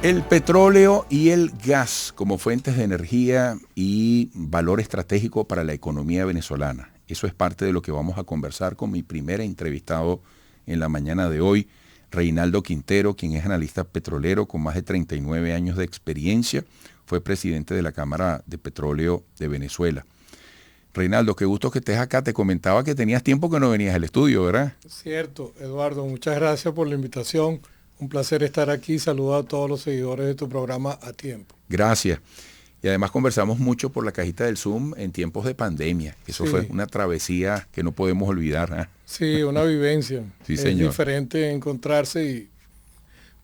El petróleo y el gas como fuentes de energía y valor estratégico para la economía venezolana. Eso es parte de lo que vamos a conversar con mi primer entrevistado en la mañana de hoy, Reinaldo Quintero, quien es analista petrolero con más de 39 años de experiencia. Fue presidente de la Cámara de Petróleo de Venezuela. Reinaldo, qué gusto que estés acá. Te comentaba que tenías tiempo que no venías al estudio, ¿verdad? Cierto, Eduardo, muchas gracias por la invitación. Un placer estar aquí. Saludo a todos los seguidores de tu programa a tiempo. Gracias. Y además conversamos mucho por la cajita del Zoom en tiempos de pandemia. Eso fue una travesía que no podemos olvidar, ¿eh? Sí, una vivencia. Sí, es señor. diferente encontrarse y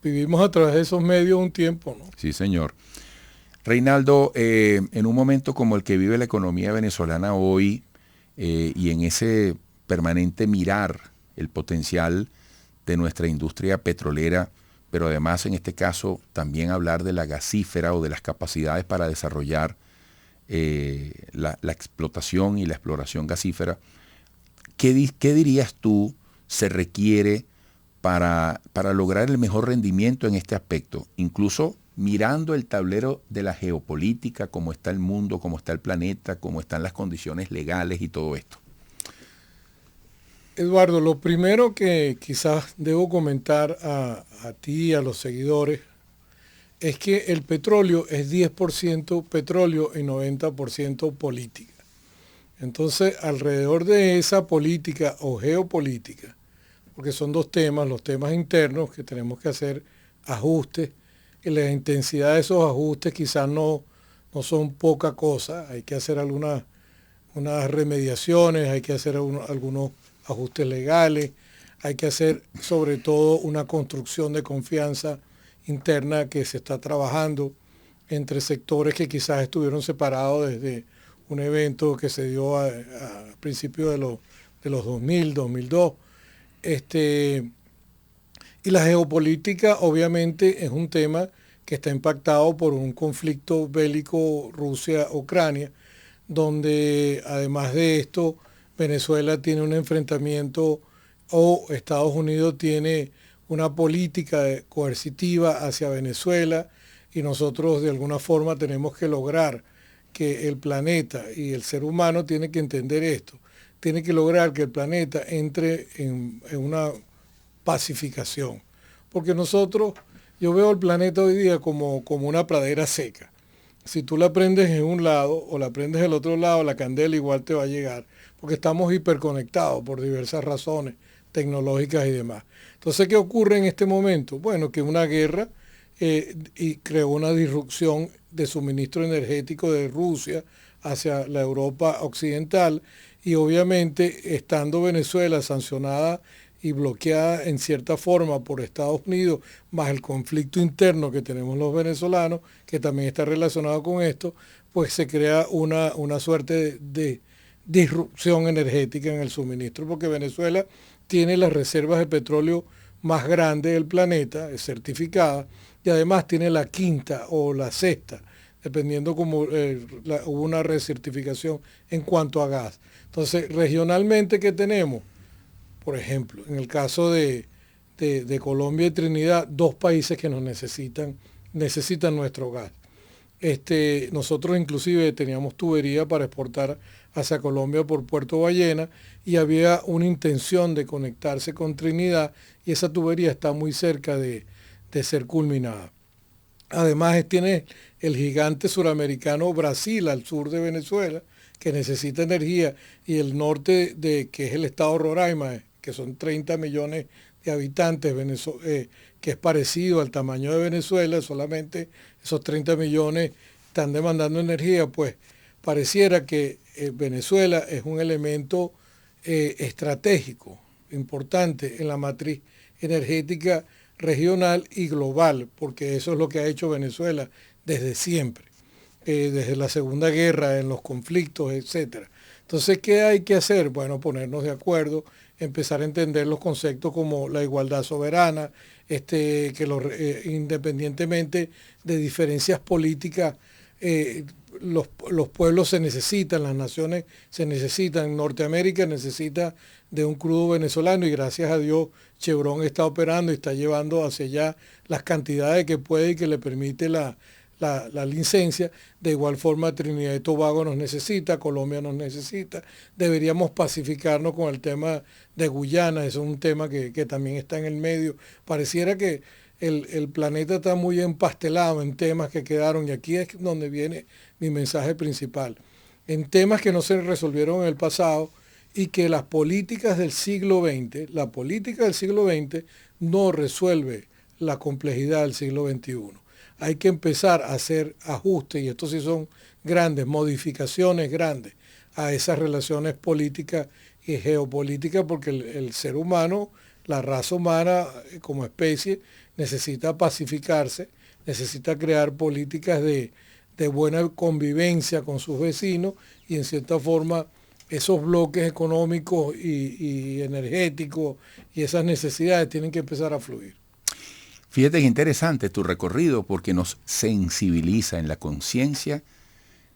vivimos a través de esos medios un tiempo, ¿no? Sí, señor. Reinaldo, en un momento como el que vive la economía venezolana hoy y en ese permanente mirar el potencial de nuestra industria petrolera, pero además en este caso también hablar de la gasífera o de las capacidades para desarrollar la explotación y la exploración gasífera, ¿qué dirías tú se requiere para lograr el mejor rendimiento en este aspecto? Incluso mirando el tablero de la geopolítica, cómo está el mundo, cómo está el planeta, cómo están las condiciones legales y todo esto. Eduardo, lo primero que quizás debo comentar a ti y a los seguidores es que el petróleo es 10% petróleo y 90% política. Entonces, alrededor de esa política o geopolítica, porque son dos temas, los temas internos que tenemos que hacer ajustes, y la intensidad de esos ajustes quizás no son poca cosa, hay que hacer unas remediaciones, hay que hacer algunos ajustes legales, hay que hacer sobre todo una construcción de confianza interna que se está trabajando entre sectores que quizás estuvieron separados desde un evento que se dio a principios de los 2000, 2002. Y la geopolítica obviamente es un tema que está impactado por un conflicto bélico Rusia-Ucrania, donde además de esto Venezuela tiene un enfrentamiento o Estados Unidos tiene una política coercitiva hacia Venezuela y nosotros de alguna forma tenemos que lograr que el planeta y el ser humano tiene que entender esto, tiene que lograr que el planeta entre en una pacificación, porque yo veo el planeta hoy día como una pradera seca. Si tú la prendes en un lado o la prendes del otro lado, la candela igual te va a llegar, porque estamos hiperconectados por diversas razones tecnológicas y demás. Entonces, ¿qué ocurre en este momento? Bueno, que una guerra y creó una disrupción de suministro energético de Rusia hacia la Europa occidental y obviamente estando Venezuela sancionada y bloqueada en cierta forma por Estados Unidos, más el conflicto interno que tenemos los venezolanos, que también está relacionado con esto, pues se crea una suerte de disrupción energética en el suministro, porque Venezuela tiene las reservas de petróleo más grandes del planeta, es certificada, y además tiene la quinta o la sexta, dependiendo como hubo una recertificación en cuanto a gas. Entonces, regionalmente, ¿qué tenemos? Por ejemplo, en el caso de Colombia y Trinidad, dos países que nos necesitan nuestro gas. Nosotros inclusive teníamos tubería para exportar hacia Colombia por Puerto Ballena y había una intención de conectarse con Trinidad y esa tubería está muy cerca de ser culminada. Además tiene el gigante suramericano Brasil al sur de Venezuela que necesita energía y el norte que es el estado Roraima, que son 30 millones de habitantes, que es parecido al tamaño de Venezuela, solamente esos 30 millones están demandando energía, pues pareciera que Venezuela es un elemento estratégico, importante en la matriz energética regional y global, porque eso es lo que ha hecho Venezuela desde siempre, desde la Segunda Guerra, en los conflictos, etc. Entonces, ¿qué hay que hacer? Bueno, ponernos de acuerdo, empezar a entender los conceptos como la igualdad soberana, independientemente de diferencias políticas, los pueblos se necesitan, las naciones se necesitan. Norteamérica necesita de un crudo venezolano y gracias a Dios Chevron está operando y está llevando hacia allá las cantidades que puede y que le permite la licencia. De igual forma Trinidad y Tobago nos necesita, Colombia nos necesita. Deberíamos pacificarnos con el tema de Guyana, eso es un tema que también está en el medio. Pareciera que el planeta está muy empastelado en temas que quedaron y aquí es donde viene mi mensaje principal. En temas que no se resolvieron en el pasado y que las políticas del siglo XX, la política del siglo XX no resuelve la complejidad del siglo XXI. Hay que empezar a hacer ajustes, y estos sí son grandes, modificaciones grandes a esas relaciones políticas y geopolíticas, porque el ser humano, la raza humana como especie, necesita pacificarse, necesita crear políticas de buena convivencia con sus vecinos y en cierta forma esos bloques económicos y energéticos y esas necesidades tienen que empezar a fluir. Fíjate que interesante tu recorrido porque nos sensibiliza en la conciencia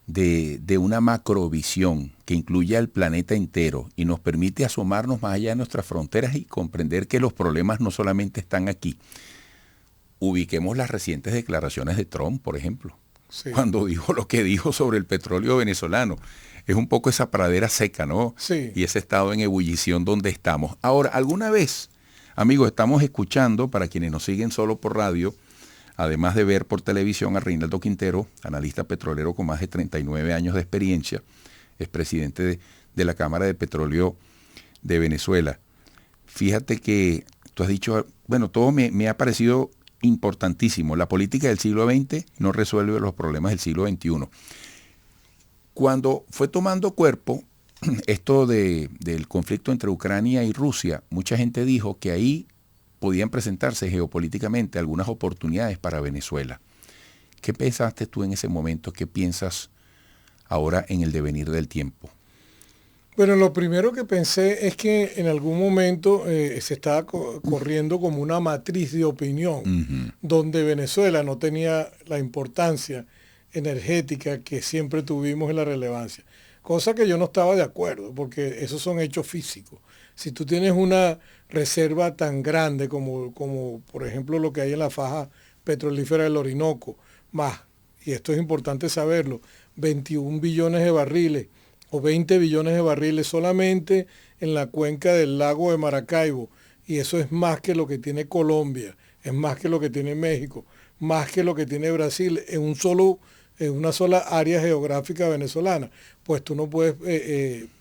de una macrovisión que incluye al planeta entero y nos permite asomarnos más allá de nuestras fronteras y comprender que los problemas no solamente están aquí. Ubiquemos las recientes declaraciones de Trump, por ejemplo, sí, cuando dijo lo que dijo sobre el petróleo venezolano. Es un poco esa pradera seca, ¿no? Sí. Y ese estado en ebullición donde estamos. Ahora, alguna vez, amigos, estamos escuchando, para quienes nos siguen solo por radio, además de ver por televisión, a Reinaldo Quintero, analista petrolero con más de 39 años de experiencia, es presidente de la Cámara de Petróleo de Venezuela. Fíjate que tú has dicho, bueno, todo me ha parecido importantísimo. La política del siglo XX no resuelve los problemas del siglo XXI. Cuando fue tomando cuerpo esto del conflicto entre Ucrania y Rusia, mucha gente dijo que ahí podían presentarse geopolíticamente algunas oportunidades para Venezuela. ¿Qué pensaste tú en ese momento? ¿Qué piensas ahora en el devenir del tiempo? Bueno, lo primero que pensé es que en algún momento se estaba corriendo como una matriz de opinión, donde Venezuela no tenía la importancia energética que siempre tuvimos en la relevancia. Cosa que yo no estaba de acuerdo, porque esos son hechos físicos. Si tú tienes una reserva tan grande como por ejemplo lo que hay en la faja petrolífera del Orinoco, más, y esto es importante saberlo, 21 billones de barriles o 20 billones de barriles solamente en la cuenca del lago de Maracaibo, y eso es más que lo que tiene Colombia, es más que lo que tiene México, más que lo que tiene Brasil en una sola área geográfica venezolana, pues tú no puedes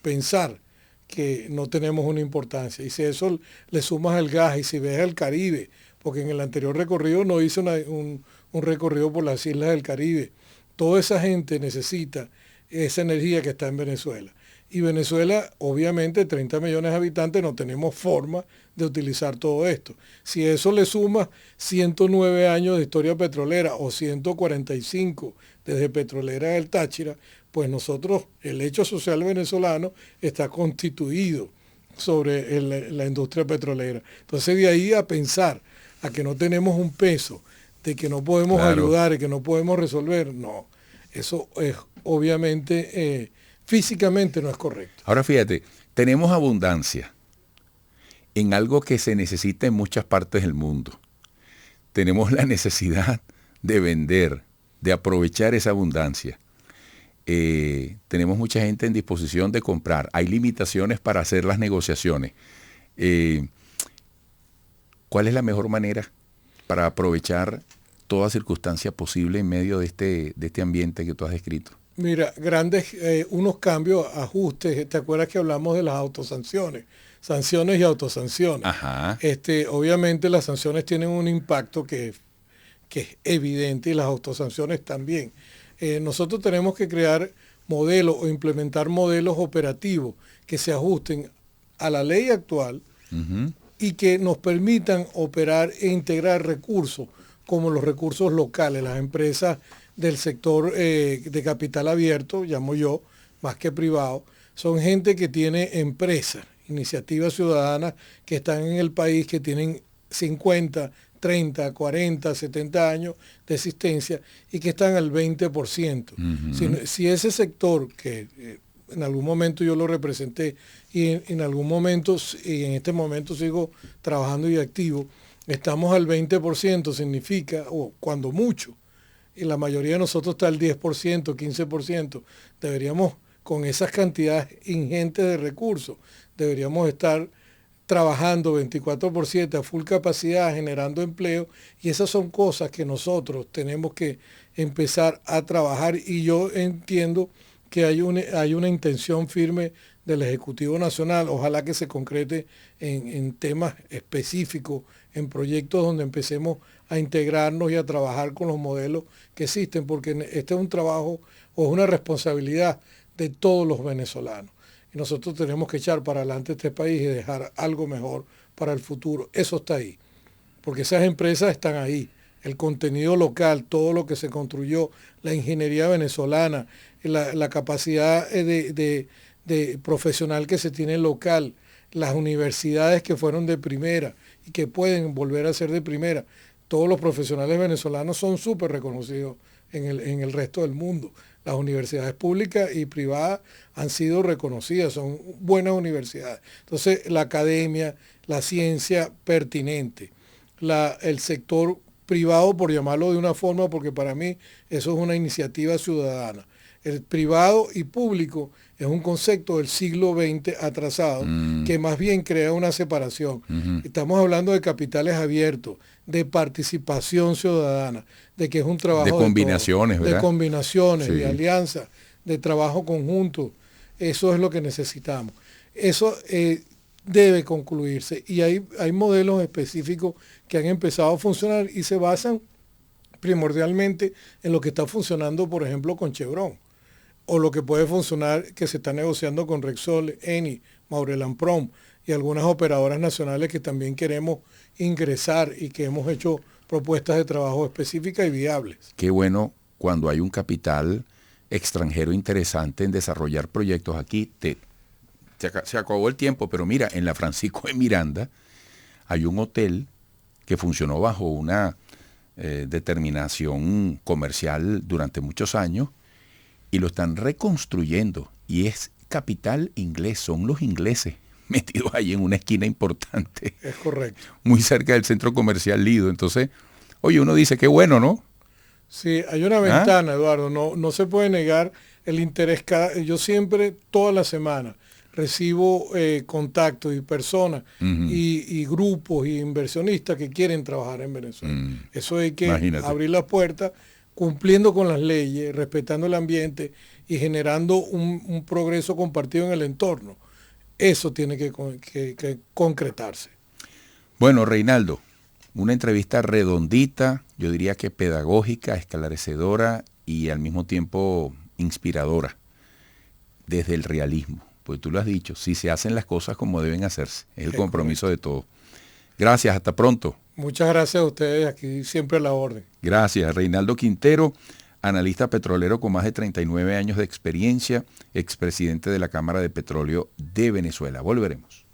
pensar que no tenemos una importancia. Y si eso le sumas el gas y si ves el Caribe, porque en el anterior recorrido no hice un recorrido por las islas del Caribe, toda esa gente necesita esa energía que está en Venezuela. Y Venezuela, obviamente, 30 millones de habitantes, no tenemos forma de utilizar todo esto. Si eso le suma 109 años de historia petrolera o 145 desde Petrolera del Táchira, pues nosotros, el hecho social venezolano está constituido sobre la industria petrolera. Entonces de ahí a pensar a que no tenemos un peso, de que no podemos ayudar y que no podemos resolver, no, eso es obviamente físicamente no es correcto. Ahora fíjate, tenemos abundancia en algo que se necesita en muchas partes del mundo. Tenemos la necesidad de vender, de aprovechar esa abundancia. Tenemos mucha gente en disposición de comprar. Hay limitaciones para hacer las negociaciones. ¿Cuál es la mejor manera para aprovechar toda circunstancia posible en medio de este ambiente que tú has descrito? Mira, unos cambios, ajustes. ¿Te acuerdas que hablamos de las autosanciones? Sanciones y autosanciones. Ajá. Obviamente las sanciones tienen un impacto que es evidente y las autosanciones también. Nosotros tenemos que crear modelos o implementar modelos operativos que se ajusten a la ley actual y que nos permitan operar e integrar recursos como los recursos locales, las empresas del sector de capital abierto, llamo yo, más que privado, son gente que tiene empresas, iniciativas ciudadanas que están en el país, que tienen 50, 30, 40, 70 años de existencia y que están al 20%. Si ese sector, que en algún momento yo lo representé y en algún momento y en este momento sigo trabajando y activo, estamos al 20%, significa, o cuando mucho, y la mayoría de nosotros está al 10%, 15%, deberíamos, con esas cantidades ingentes de recursos, deberíamos estar trabajando 24/7 a full capacidad, generando empleo, y esas son cosas que nosotros tenemos que empezar a trabajar, y yo entiendo que hay una intención firme del Ejecutivo Nacional, ojalá que se concrete en temas específicos, en proyectos donde empecemos a integrarnos y a trabajar con los modelos que existen, porque este es un trabajo o es una responsabilidad de todos los venezolanos. Y nosotros tenemos que echar para adelante este país y dejar algo mejor para el futuro. Eso está ahí, porque esas empresas están ahí. El contenido local, todo lo que se construyó, la ingeniería venezolana, la capacidad de profesional que se tiene local, las universidades que fueron de primera y que pueden volver a ser de primera. Todos los profesionales venezolanos son súper reconocidos en el resto del mundo. Las universidades públicas y privadas han sido reconocidas, son buenas universidades. Entonces, la academia, la ciencia pertinente, el sector privado, por llamarlo de una forma, porque para mí eso es una iniciativa ciudadana. El privado y público es un concepto del siglo XX atrasado, que más bien crea una separación. Estamos hablando de capitales abiertos, de participación ciudadana, de que es un trabajo de combinaciones, ¿verdad? De combinaciones, sí. De alianzas, de trabajo conjunto. Eso es lo que necesitamos. Eso debe concluirse, y hay modelos específicos que han empezado a funcionar y se basan primordialmente en lo que está funcionando, por ejemplo, con Chevron, o lo que puede funcionar que se está negociando con Repsol, Eni, Maurel&Prom y algunas operadoras nacionales que también queremos ingresar y que hemos hecho propuestas de trabajo específicas y viables. Qué bueno cuando hay un capital extranjero interesante en desarrollar proyectos aquí. Se acabó el tiempo, pero mira, en la Francisco de Miranda hay un hotel que funcionó bajo una determinación comercial durante muchos años y lo están reconstruyendo, y es capital inglés, son los ingleses metidos ahí en una esquina importante. Es correcto. Muy cerca del centro comercial Lido. Entonces, oye, uno dice, qué bueno, ¿no? Sí, hay una ventana, Eduardo, no se puede negar el interés. Yo siempre, toda la semana, recibo contactos y personas y grupos y inversionistas que quieren trabajar en Venezuela. Eso hay que abrir las puertas, cumpliendo con las leyes, respetando el ambiente y generando un progreso compartido en el entorno. Eso tiene que concretarse. Bueno, Reinaldo, una entrevista redondita, yo diría que pedagógica, esclarecedora y al mismo tiempo inspiradora, desde el realismo. Pues tú lo has dicho, si se hacen las cosas como deben hacerse, es el compromiso de todos. Gracias, hasta pronto. Muchas gracias a ustedes, aquí siempre a la orden. Gracias, Reinaldo Quintero, analista petrolero con más de 39 años de experiencia, expresidente de la Cámara de Petróleo de Venezuela. Volveremos.